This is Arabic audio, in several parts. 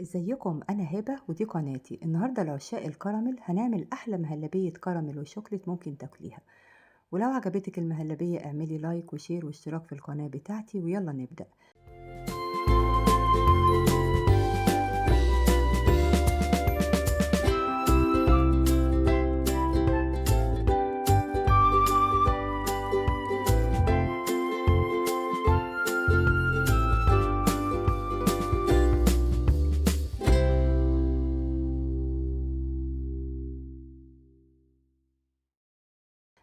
ازيكم؟ انا هبة ودي قناتي. النهاردة لعشاق الكراميل هنعمل احلى مهلبية كراميل وشوكليت ممكن تاكليها. ولو عجبتك المهلبية اعملي لايك وشير واشتراك في القناة بتاعتي ويلا نبدأ.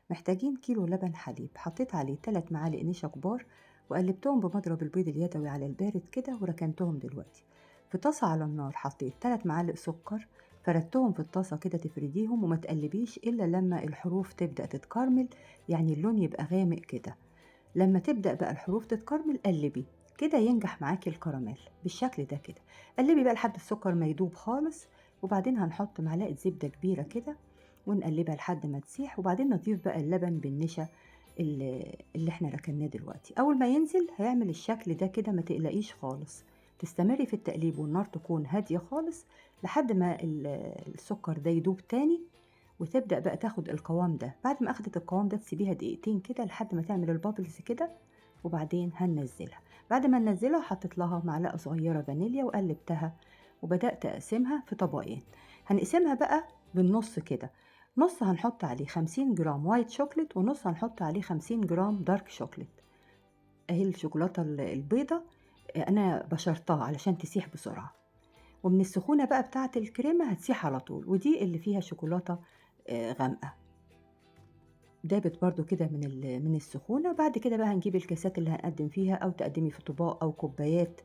محتاجين كيلو لبن حليب، حطيت عليه 3 معالق نشا كبار وقلبتهم بمضرب البيض اليدوي على البارد كده وركنتهم. دلوقتي في طاسة على النار حطيت 3 معالق سكر، فردتهم في الطاسة كده تفرديهم وما تقلبيش إلا لما الحروف تبدأ تتكرمل، يعني اللون يبقى غامق كده. لما تبدأ بقى الحروف تتكرمل قلبي كده ينجح معاكي الكراميل بالشكل ده كده. قلبي بقى لحد السكر ما يدوب خالص، وبعدين هنحط معلقة زبدة كبيرة كده ونقلبها لحد ما تسيح، وبعدين نضيف بقى اللبن بالنشا اللي احنا ركناه دلوقتي. اول ما ينزل هيعمل الشكل ده كده، ما تقلقيش خالص. تستمري في التقليب والنار تكون هادية خالص لحد ما السكر ده يدوب تاني وتبدأ بقى تاخد القوام ده. بعد ما أخدت القوام ده تسيبيها دقيقتين كده لحد ما تعمل البابلز كده، وبعدين هننزلها. بعد ما ننزلها حطيت لها معلقة صغيرة فانيليا وقلبتها، وبدأت أقسمها في طبقين. هنقسمها بقى بالنص كده، نص هنحط عليه 50 جرام وايت شوكليت ونص هنحط عليه 50 جرام دارك شوكليت. اهي الشوكولاتة البيضة أنا بشرتها علشان تسيح بسرعة، ومن السخونة بقى بتاعة الكريمة هتسيح على طول. ودي اللي فيها شوكولاتة غامقة، دابت برضو كده من السخونة. بعد كده بقى هنجيب الكاسات اللي هنقدم فيها، أو تقدمي في طباق أو كوبايات،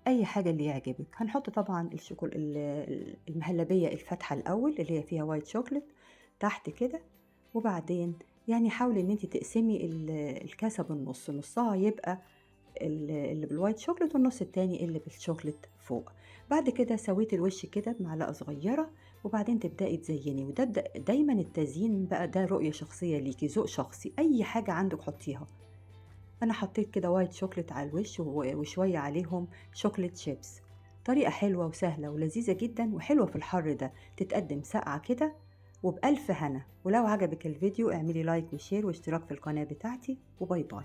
أي حاجة اللي يعجبك. هنحط طبعا المهلبية الفاتحة الأول اللي هي فيها وايت شوكليت تحت كده، وبعدين يعني حاولي ان انت تقسمي الكاسة بالنص، نصها يبقى اللي بالوايت شوكليت والنص التاني اللي بالشوكليت فوق. بعد كده سويت الوش كده بمعلقة صغيرة، وبعدين تبدأي تزيني. وده دايما التزيين بقى ده رؤية شخصية ليكي، ذوق شخصي، أي حاجة عندك حطيها. أنا حطيت كده وايت شوكليت على الوش وشوية عليهم شوكليت شيبس. طريقة حلوة وسهلة ولذيذة جدا وحلوة في الحر ده، تتقدم ساقعة كده وبألف هنا. ولو عجبك الفيديو اعملي لايك وشير واشتراك في القناة بتاعتي، وباي باي.